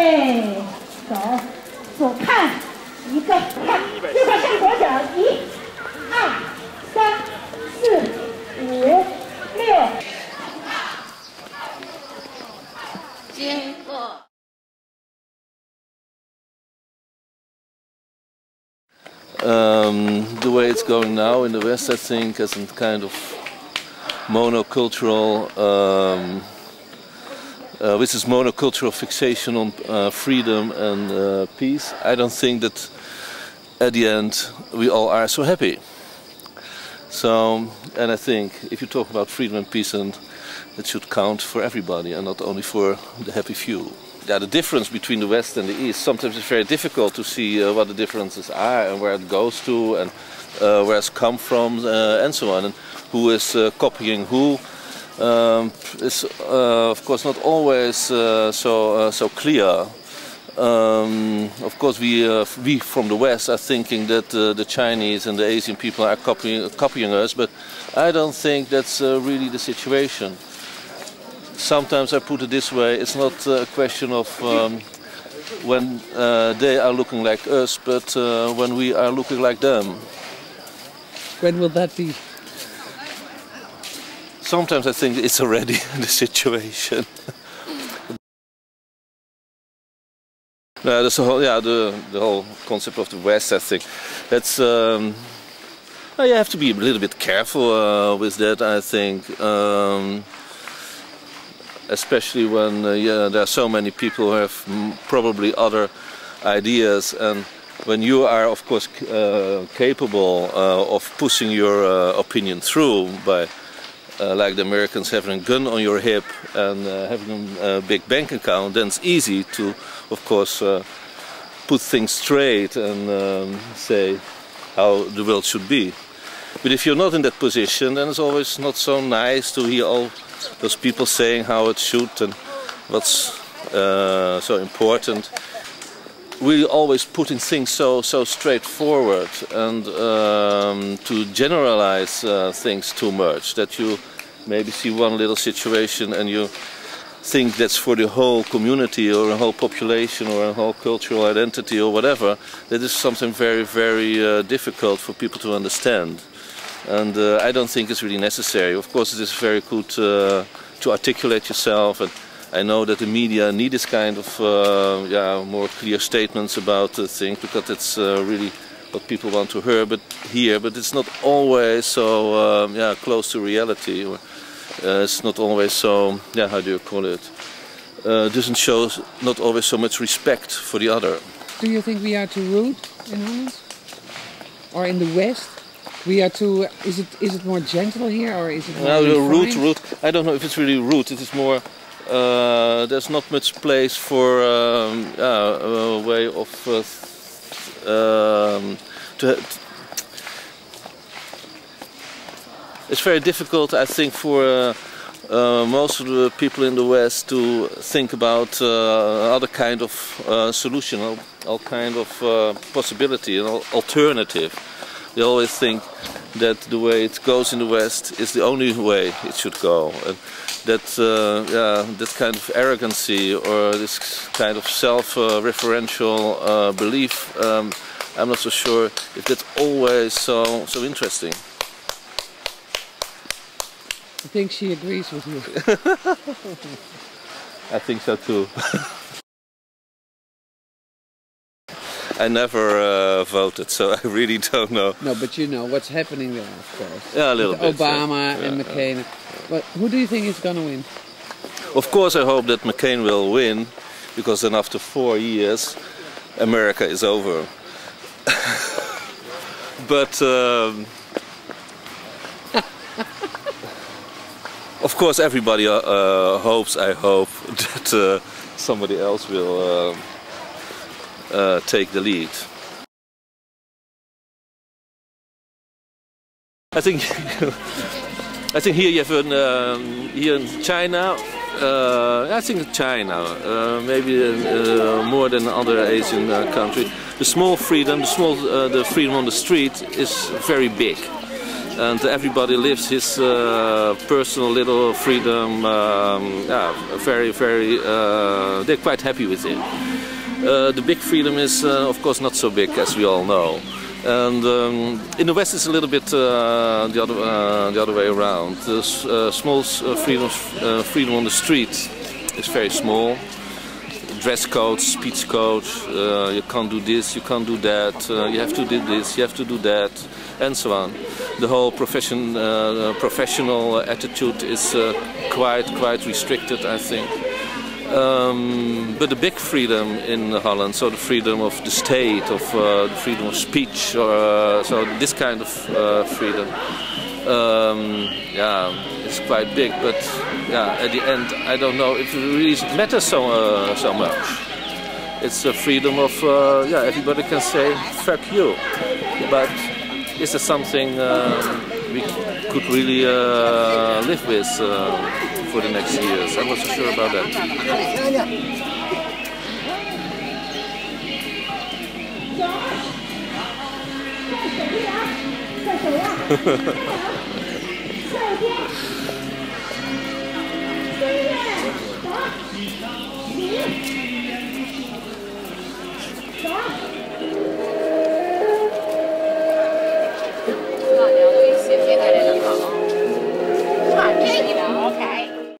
位手左看一个，看右看看左脚，1、2、3、4、5、6。经过。The way it's going now in the West, I think, as a kind of monocultural, with this monocultural fixation on freedom and peace, I don't think that at the end we all are so happy. So, and I think if you talk about freedom and peace, and it should count for everybody and not only for the happy few. Yeah, the difference between the West and the East, sometimes it's very difficult to see what the differences are and where it goes to and where it's come from and so on, and who is copying who. It's of course not always so clear. Of course we from the West are thinking that the Chinese and the Asian people are copying us, but I don't think that's really the situation. Sometimes I put it this way, it's not a question of when they are looking like us, but when we are looking like them. When will that be? Sometimes I think it's already the situation. That's the whole, the whole concept of the West, I think. That's you have to be a little bit careful with that, I think. Especially when there are so many people who have probably other ideas, and when you are of course capable of pushing your opinion through by like the Americans having a gun on your hip and having a big bank account, then it's easy to of course put things straight and say how the world should be. But if you're not in that position, then it's always not so nice to hear all those people saying how it should and what's so important. We're always putting things so straightforward and to generalize things too much, that you maybe see one little situation and you think that's for the whole community or a whole population or a whole cultural identity or whatever. That is something very difficult for people to understand. And I don't think it's really necessary. Of course it is very good to articulate yourself, and I know that the media need this kind of more clear statements about things, because it's really what people want to hear, but it's not always so close to reality. It's not always so, how do you call it? Doesn't show not always so much respect for the other. Do you think we are too rude in Holland? Or in the West? We are too. Is it more gentle here, or is it more rude? I don't know if it's really rude. It is more. There's not much place for a way of it's very difficult, I think, for most of the people in the West to think about other kind of solution, all kind of possibility, an alternative. They always think that the way it goes in the West is the only way it should go, and that that kind of arrogancy or this kind of self-referential belief, I'm not so sure if that's always so interesting. I think she agrees with you. I think so too. I never voted, so I really don't know. No, but you know what's happening there, of course. Yeah, a little bit. Obama and McCain. But who do you think is going to win? Of course, I hope that McCain will win, because then after 4 years, America is over. But of course, everybody hopes. I hope that somebody else will. Take the lead. I think here you have here in China. I think China, maybe more than other Asian countries. The small freedom, the freedom on the street is very big, and everybody lives his personal little freedom. They're quite happy with it. The big freedom is, of course, not so big, as we all know. And in the West, it's a little bit the other way around. The small freedom on the street is very small. Dress code, speech code, you can't do this, you can't do that, you have to do this, you have to do that, and so on. The whole professional attitude is quite restricted, I think. But the big freedom in Holland, so the freedom of the state, of the freedom of speech, or so this kind of freedom, yeah, it's quite big. But yeah, at the end, I don't know if it really matters so much. It's a freedom of yeah, everybody can say "fuck you," but is it something we could really live with for the next years? I'm not so sure about that.